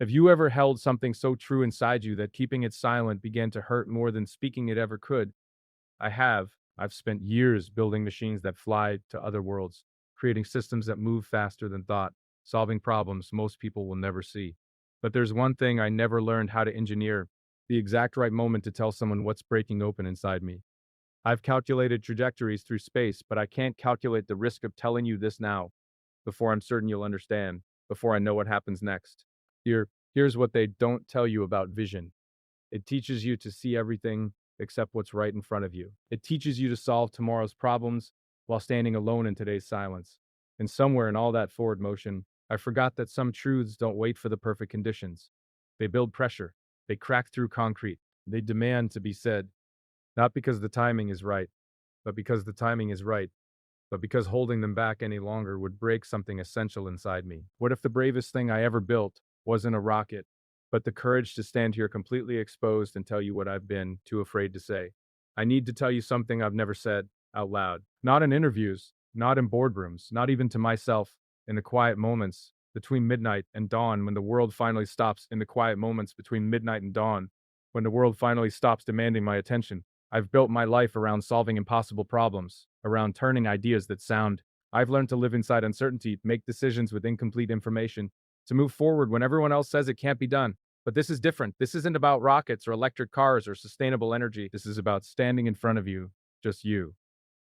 Have you ever held something so true inside you that keeping it silent began to hurt more than speaking it ever could? I have. I've spent years building machines that fly to other worlds, creating systems that move faster than thought, solving problems most people will never see. But there's one thing I never learned how to engineer: the exact right moment to tell someone what's breaking open inside me. I've calculated trajectories through space, but I can't calculate the risk of telling you this now, before I'm certain you'll understand, before I know what happens next. Here's what they don't tell you about vision. It teaches you to see everything except what's right in front of you. It teaches you to solve tomorrow's problems while standing alone in today's silence. And somewhere in all that forward motion, I forgot that some truths don't wait for the perfect conditions. They build pressure. They crack through concrete. They demand to be said, not because the timing is right, but because the timing is right, but because holding them back any longer would break something essential inside me. What if the bravest thing I ever built wasn't a rocket, but the courage to stand here completely exposed and tell you what I've been too afraid to say? I need to tell you something I've never said out loud. Not in interviews, not in boardrooms, not even to myself, in the quiet moments between midnight and dawn when the world finally stops, in the quiet moments between midnight and dawn when the world finally stops demanding my attention. I've built my life around solving impossible problems, around turning ideas that sound. I've learned to live inside uncertainty, make decisions with incomplete information, to move forward when everyone else says it can't be done. But this is different. This isn't about rockets or electric cars or sustainable energy. This is about standing in front of you, just you,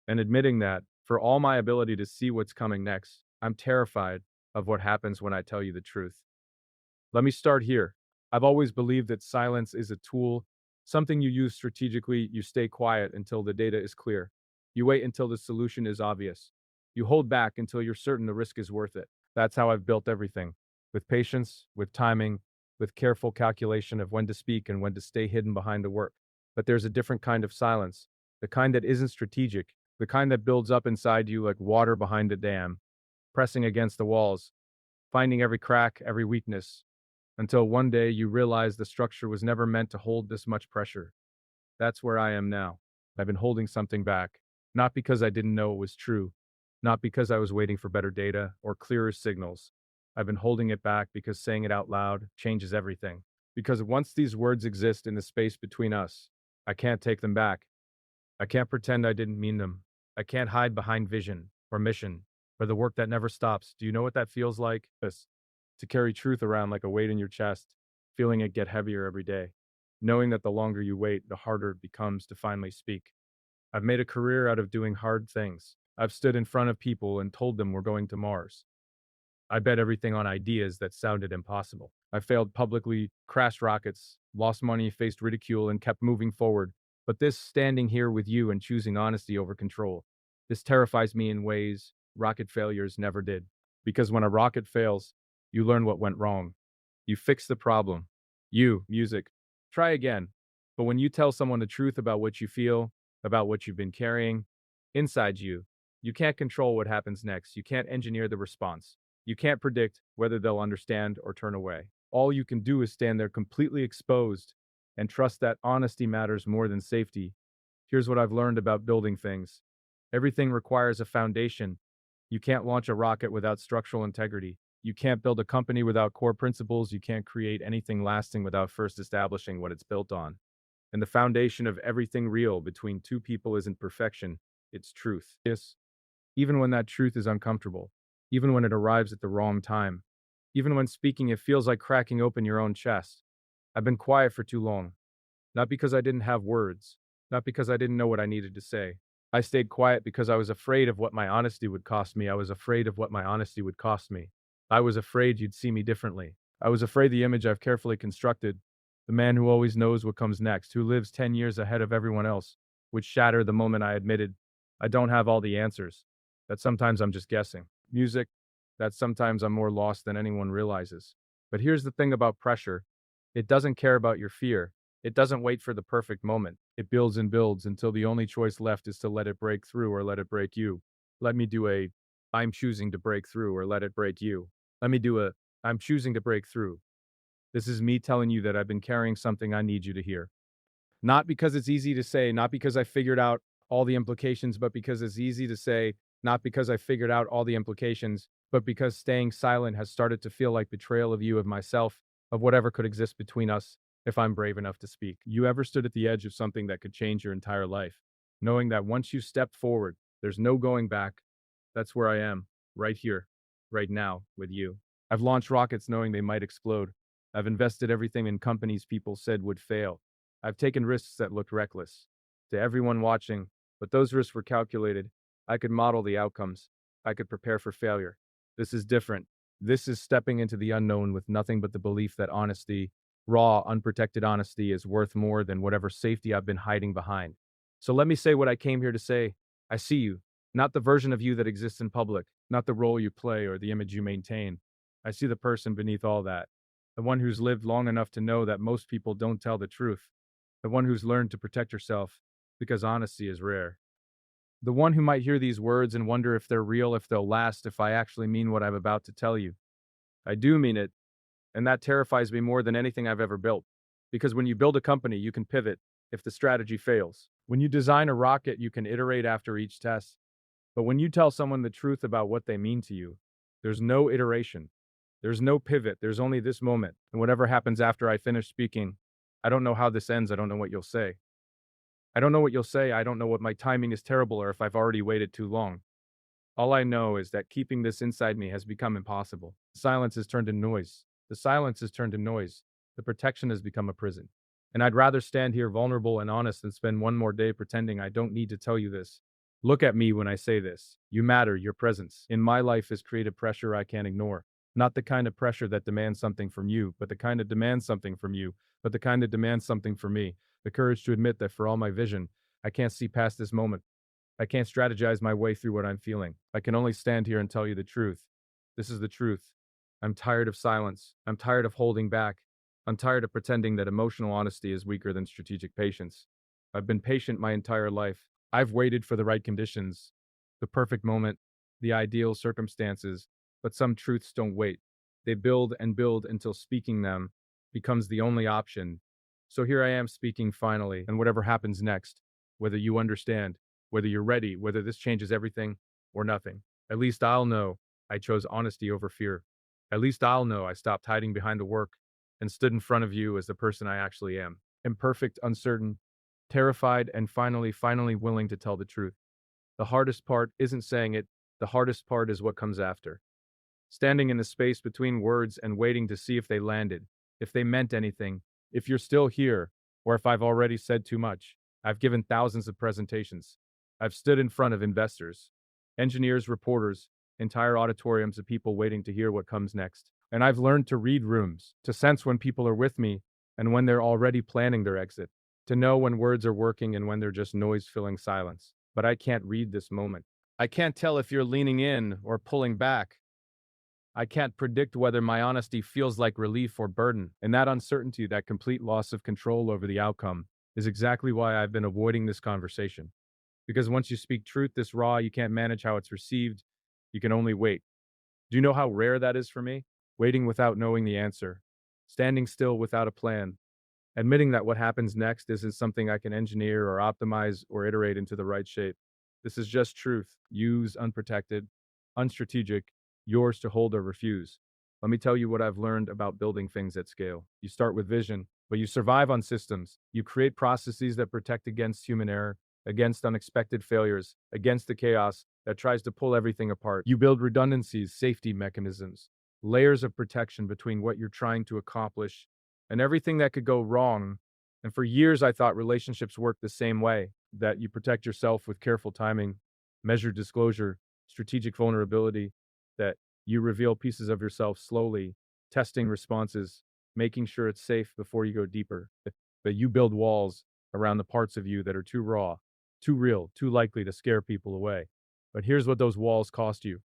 and admitting that, for all my ability to see what's coming next, I'm terrified of what happens when I tell you the truth. Let me start here. I've always believed that silence is a tool, something you use strategically. You stay quiet until the data is clear. You wait until the solution is obvious. You hold back until you're certain the risk is worth it. That's how I've built everything: with patience, with timing, with careful calculation of when to speak and when to stay hidden behind the work. But there's a different kind of silence, the kind that isn't strategic, the kind that builds up inside you like water behind a dam, pressing against the walls, finding every crack, every weakness, until one day you realize the structure was never meant to hold this much pressure. That's where I am now. I've been holding something back, not because I didn't know it was true, not because I was waiting for better data or clearer signals. I've been holding it back because saying it out loud changes everything. Because once these words exist in the space between us, I can't take them back. I can't pretend I didn't mean them. I can't hide behind vision or mission or the work that never stops. Do you know what that feels like? This, to carry truth around like a weight in your chest, feeling it get heavier every day, knowing that the longer you wait, the harder it becomes to finally speak. I've made a career out of doing hard things. I've stood in front of people and told them we're going to Mars. I bet everything on ideas that sounded impossible. I failed publicly, crashed rockets, lost money, faced ridicule, and kept moving forward. But this, standing here with you and choosing honesty over control, this terrifies me in ways rocket failures never did. Because when a rocket fails, you learn what went wrong. You fix the problem. You, music, try again. But when you tell someone the truth about what you feel, about what you've been carrying inside you, you can't control what happens next. You can't engineer the response. You can't predict whether they'll understand or turn away. All you can do is stand there completely exposed and trust that honesty matters more than safety. Here's what I've learned about building things: everything requires a foundation. You can't launch a rocket without structural integrity. You can't build a company without core principles. You can't create anything lasting without first establishing what it's built on. And the foundation of everything real between two people isn't perfection, it's truth. Yes, even when that truth is uncomfortable, even when it arrives at the wrong time, even when speaking it feels like cracking open your own chest. I've been quiet for too long, not because I didn't have words, not because I didn't know what I needed to say. I stayed quiet because I was afraid of what my honesty would cost me. I was afraid of what my honesty would cost me. I was afraid you'd see me differently. I was afraid the image I've carefully constructed, the man who always knows what comes next, who lives 10 years ahead of everyone else, would shatter the moment I admitted I don't have all the answers, that sometimes I'm just guessing. Music, that sometimes I'm more lost than anyone realizes. But here's the thing about pressure: it doesn't care about your fear. It doesn't wait for the perfect moment. It builds and builds until the only choice left is to let it break through or let it break you. Let me do a I'm choosing to break through, or let it break you. Let me do a I'm choosing to break through. This is me telling you that I've been carrying something I need you to hear. Not because it's easy to say, not because I figured out all the implications, but because it's easy to say, not because I figured out all the implications, but because staying silent has started to feel like betrayal of you, of myself. of whatever could exist between us if I'm brave enough to speak. You ever stood at the edge of something that could change your entire life, knowing that once you step forward, there's no going back? That's where I am, right here, right now, with you. I've launched rockets knowing they might explode. I've invested everything in companies people said would fail. I've taken risks that looked reckless. To everyone watching, but those risks were calculated. I could model the outcomes. I could prepare for failure. This is different. This is stepping into the unknown with nothing but the belief that honesty, raw, unprotected honesty, is worth more than whatever safety I've been hiding behind. So let me say what I came here to say. I see you, not the version of you that exists in public, not the role you play or the image you maintain. I see the person beneath all that, the one who's lived long enough to know that most people don't tell the truth, the one who's learned to protect herself because honesty is rare. The one who might hear these words and wonder if they're real, if they'll last, if I actually mean what I'm about to tell you. I do mean it, and that terrifies me more than anything I've ever built. Because when you build a company, you can pivot if the strategy fails. When you design a rocket, you can iterate after each test. But when you tell someone the truth about what they mean to you, there's no iteration. There's no pivot. There's only this moment. And whatever happens after I finish speaking, I don't know how this ends. I don't know what you'll say. I don't know what you'll say. I don't know what my timing is terrible or if I've already waited too long. All I know is that keeping this inside me has become impossible. Silence has turned to noise. The silence has turned to noise. The protection has become a prison. And I'd rather stand here vulnerable and honest than spend one more day pretending I don't need to tell you this. Look at me when I say this. You matter, your presence in my life has created pressure I can't ignore. Not the kind of pressure that demands something from you, but the kind that demands something from you, but the kind that demands something from me. The courage to admit that for all my vision, I can't see past this moment. I can't strategize my way through what I'm feeling. I can only stand here and tell you the truth. This is the truth. I'm tired of silence. I'm tired of holding back. I'm tired of pretending that emotional honesty is weaker than strategic patience. I've been patient my entire life. I've waited for the right conditions, the perfect moment, the ideal circumstances, but some truths don't wait. They build and build until speaking them becomes the only option. So here I am speaking finally, and whatever happens next, whether you understand, whether you're ready, whether this changes everything or nothing. At least I'll know I chose honesty over fear. At least I'll know I stopped hiding behind the work and stood in front of you as the person I actually am. Imperfect, uncertain, terrified, and finally willing to tell the truth. The hardest part isn't saying it, the hardest part is what comes after. Standing in the space between words and waiting to see if they landed, if they meant anything, if you're still here, or if I've already said too much. I've given thousands of presentations. I've stood in front of investors, engineers, reporters, entire auditoriums of people waiting to hear what comes next. And I've learned to read rooms, to sense when people are with me and when they're already planning their exit, to know when words are working and when they're just noise filling silence. But I can't read this moment. I can't tell if you're leaning in or pulling back. I can't predict whether my honesty feels like relief or burden, and that uncertainty, that complete loss of control over the outcome, is exactly why I've been avoiding this conversation. Because once you speak truth this raw, you can't manage how it's received. You can only wait. Do you know how rare that is for me? Waiting without knowing the answer, standing still without a plan, admitting that what happens next isn't something I can engineer or optimize or iterate into the right shape. This is just truth, used, unprotected, unstrategic, yours to hold or refuse. Let me tell you what I've learned about building things at scale. You start with vision, but you survive on systems. You create processes that protect against human error, against unexpected failures, against the chaos that tries to pull everything apart. You build redundancies, safety mechanisms, layers of protection between what you're trying to accomplish and everything that could go wrong. And for years, I thought relationships worked the same way, that you protect yourself with careful timing, measured disclosure, strategic vulnerability, that you reveal pieces of yourself slowly, testing responses, making sure it's safe before you go deeper, that you build walls around the parts of you that are too raw, too real, too likely to scare people away. But here's what those walls cost you: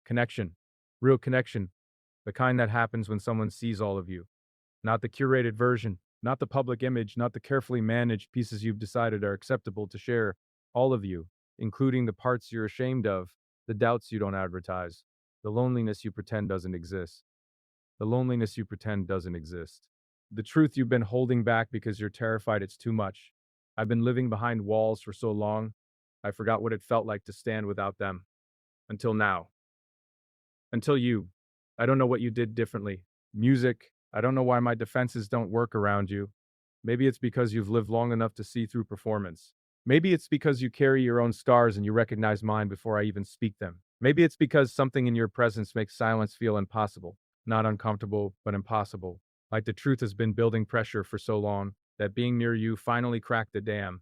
connection, real connection, the kind that happens when someone sees all of you, not the curated version, not the public image, not the carefully managed pieces you've decided are acceptable to share. All of you, including the parts you're ashamed of, the doubts you don't advertise, the loneliness you pretend doesn't exist. The loneliness you pretend doesn't exist. The truth you've been holding back because you're terrified it's too much. I've been living behind walls for so long, I forgot what it felt like to stand without them. Until now. Until you. I don't know what you did differently. Music, I don't know why my defenses don't work around you. Maybe it's because you've lived long enough to see through performance. Maybe it's because you carry your own scars and you recognize mine before I even speak them. Maybe it's because something in your presence makes silence feel impossible. Not uncomfortable, but impossible. Like the truth has been building pressure for so long that being near you finally cracked the dam.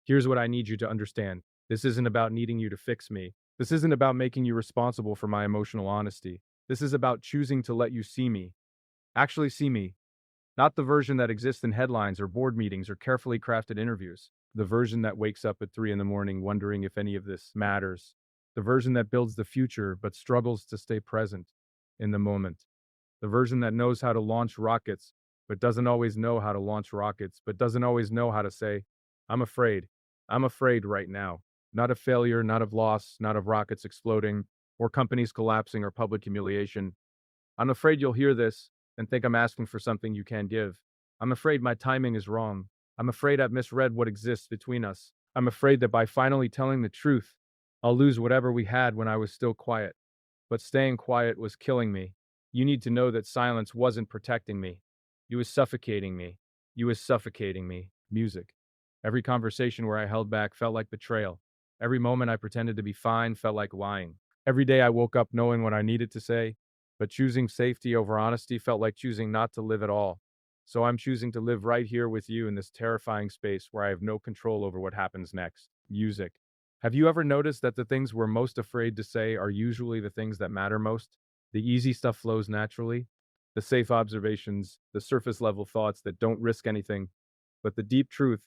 Here's what I need you to understand. This isn't about needing you to fix me. This isn't about making you responsible for my emotional honesty. This is about choosing to let you see me. Actually see me. Not the version that exists in headlines or board meetings or carefully crafted interviews. The version that wakes up at 3 in the morning wondering if any of this matters. The version that builds the future but struggles to stay present in the moment. The version that knows how to launch rockets but doesn't always know how to launch rockets, but doesn't always know how to say, I'm afraid. I'm afraid right now. Not of failure, not of loss, not of rockets exploding, or companies collapsing or public humiliation. I'm afraid you'll hear this and think I'm asking for something you can't give. I'm afraid my timing is wrong. I'm afraid I've misread what exists between us. I'm afraid that by finally telling the truth, I'll lose whatever we had when I was still quiet. But staying quiet was killing me. You need to know that silence wasn't protecting me. You was suffocating me. You was suffocating me. Music. Every conversation where I held back felt like betrayal. Every moment I pretended to be fine felt like lying. Every day I woke up knowing what I needed to say, but choosing safety over honesty felt like choosing not to live at all. So I'm choosing to live right here with you in this terrifying space where I have no control over what happens next. Music. Have you ever noticed that the things we're most afraid to say are usually the things that matter most? The easy stuff flows naturally. The safe observations, the surface level thoughts that don't risk anything. But the deep truth,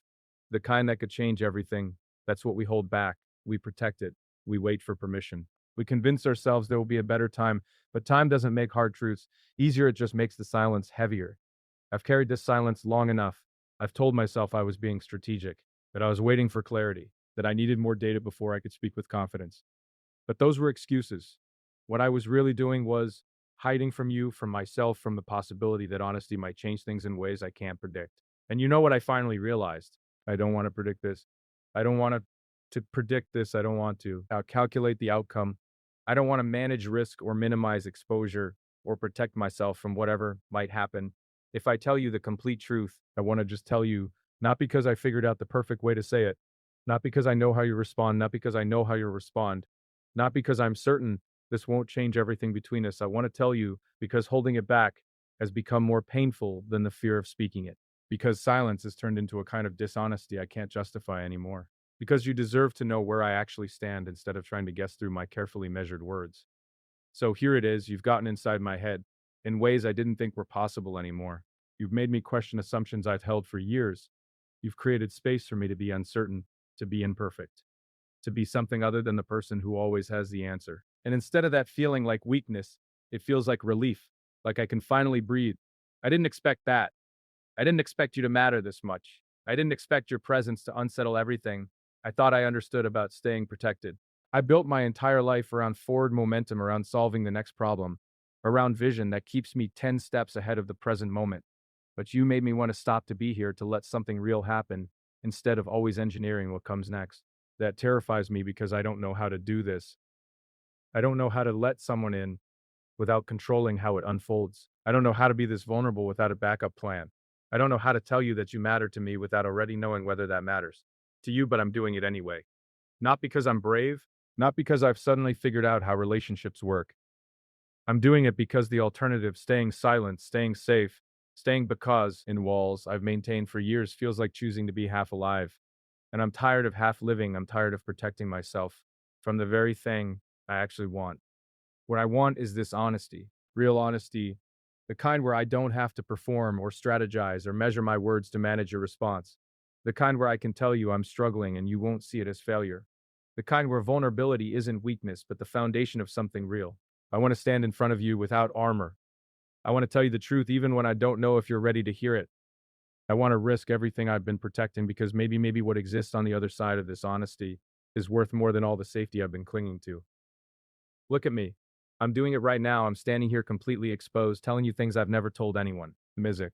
the kind that could change everything, that's what we hold back. We protect it. We wait for permission. We convince ourselves there will be a better time, but time doesn't make hard truths easier, it just makes the silence heavier. I've carried this silence long enough. I've told myself I was being strategic, that I was waiting for clarity, that I needed more data before I could speak with confidence. But those were excuses. What I was really doing was hiding from you, from myself, from the possibility that honesty might change things in ways I can't predict. And you know what I finally realized? I don't want to predict this. I don't want to predict this. I don't want to calculate the outcome. I don't want to manage risk or minimize exposure or protect myself from whatever might happen. If I tell you the complete truth, I want to just tell you, not because I figured out the perfect way to say it, not because I know how you respond, not because I know how you respond, not because I'm certain this won't change everything between us. I want to tell you because holding it back has become more painful than the fear of speaking it. Because silence has turned into a kind of dishonesty I can't justify anymore. Because you deserve to know where I actually stand instead of trying to guess through my carefully measured words. So here it is, you've gotten inside my head in ways I didn't think were possible anymore. You've made me question assumptions I've held for years. You've created space for me to be uncertain, to be imperfect, to be something other than the person who always has the answer. And instead of that feeling like weakness, it feels like relief, like I can finally breathe. I didn't expect that. I didn't expect you to matter this much. I didn't expect your presence to unsettle everything I thought I understood about staying protected. I built my entire life around forward momentum, around solving the next problem, around vision that keeps me 10 steps ahead of the present moment. But you made me want to stop to be here to let something real happen instead of always engineering what comes next. That terrifies me because I don't know how to do this. I don't know how to let someone in without controlling how it unfolds. I don't know how to be this vulnerable without a backup plan. I don't know how to tell you that you matter to me without already knowing whether that matters to you, but I'm doing it anyway. Not because I'm brave, not because I've suddenly figured out how relationships work. I'm doing it because the alternative, staying silent, staying safe, staying because in walls I've maintained for years, feels like choosing to be half alive. And I'm tired of half living. I'm tired of protecting myself from the very thing I actually want. What I want is this honesty, real honesty, the kind where I don't have to perform or strategize or measure my words to manage your response. The kind where I can tell you I'm struggling and you won't see it as failure. The kind where vulnerability isn't weakness, but the foundation of something real. I want to stand in front of you without armor. I want to tell you the truth even when I don't know if you're ready to hear it. I want to risk everything I've been protecting because maybe what exists on the other side of this honesty is worth more than all the safety I've been clinging to. Look at me. I'm doing it right now. I'm standing here completely exposed, telling you things I've never told anyone. Mizik.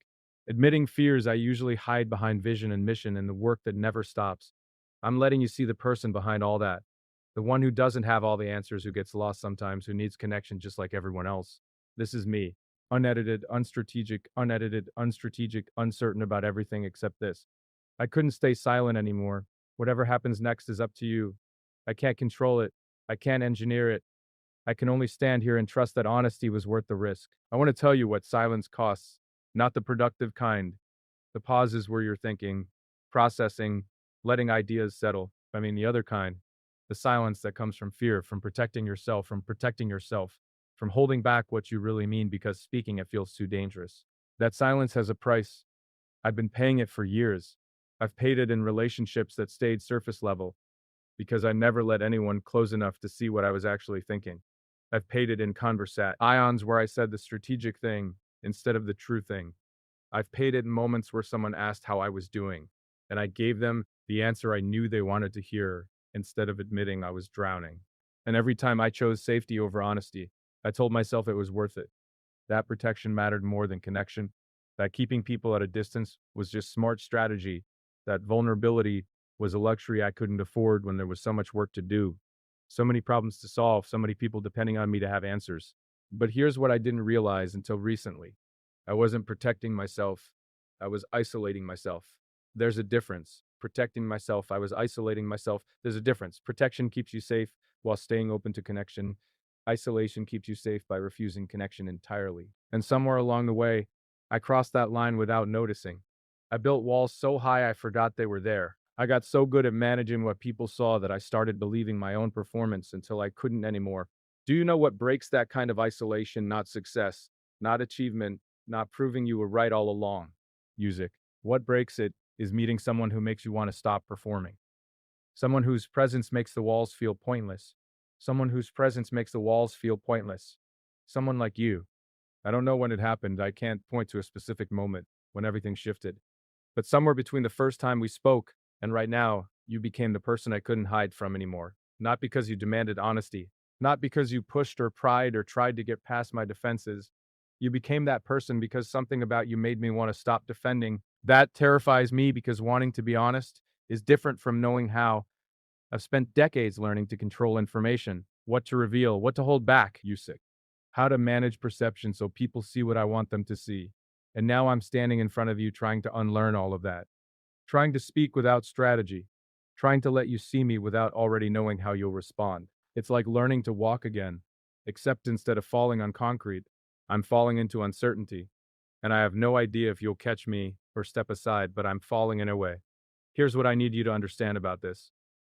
Admitting fears I usually hide behind vision and mission and the work that never stops. I'm letting you see the person behind all that. The one who doesn't have all the answers, who gets lost sometimes, who needs connection just like everyone else. This is me. unstrategic, uncertain about everything except this. I couldn't stay silent anymore. Whatever happens next is up to you. I can't control it. I can't engineer it. I can only stand here and trust that honesty was worth the risk. I want to tell you what silence costs, not the productive kind, the pauses where you're thinking, processing, letting ideas settle. I mean, the other kind, the silence that comes from fear, from protecting yourself, from holding back what you really mean because speaking it feels too dangerous. That silence has a price. I've been paying it for years. I've paid it in relationships that stayed surface level because I never let anyone close enough to see what I was actually thinking. I've paid it in conversat ions where I said the strategic thing instead of the true thing. I've paid it in moments where someone asked how I was doing, and I gave them the answer I knew they wanted to hear instead of admitting I was drowning. And every time I chose safety over honesty, I told myself it was worth it. That protection mattered more than connection. That keeping people at a distance was just smart strategy. That vulnerability was a luxury I couldn't afford when there was so much work to do, so many problems to solve, so many people depending on me to have answers. But here's what I didn't realize until recently: I wasn't protecting myself, I was isolating myself. There's a difference. Protecting myself, I was isolating myself. There's a difference. Protection keeps you safe while staying open to connection. Isolation keeps you safe by refusing connection entirely. And somewhere along the way, I crossed that line without noticing. I built walls so high I forgot they were there. I got so good at managing what people saw that I started believing my own performance until I couldn't anymore. Do you know what breaks that kind of isolation? Not success, not achievement, not proving you were right all along. Music. What breaks it is meeting someone who makes you want to stop performing. Someone whose presence makes the walls feel pointless. Someone whose presence makes the walls feel pointless. Someone like you. I don't know when it happened. I can't point to a specific moment when everything shifted. But somewhere between the first time we spoke and right now, you became the person I couldn't hide from anymore. Not because you demanded honesty, not because you pushed or pried or tried to get past my defenses. You became that person because something about you made me want to stop defending. That terrifies me because wanting to be honest is different from knowing how. I've spent decades learning to control information, what to reveal, what to hold back, Yusik, how to manage perception so people see what I want them to see. And now I'm standing in front of you trying to unlearn all of that, trying to speak without strategy, trying to let you see me without already knowing how you'll respond. It's like learning to walk again, except instead of falling on concrete, I'm falling into uncertainty, and I have no idea if you'll catch me or step aside, but I'm falling anyway. Here's what I need you to understand about this.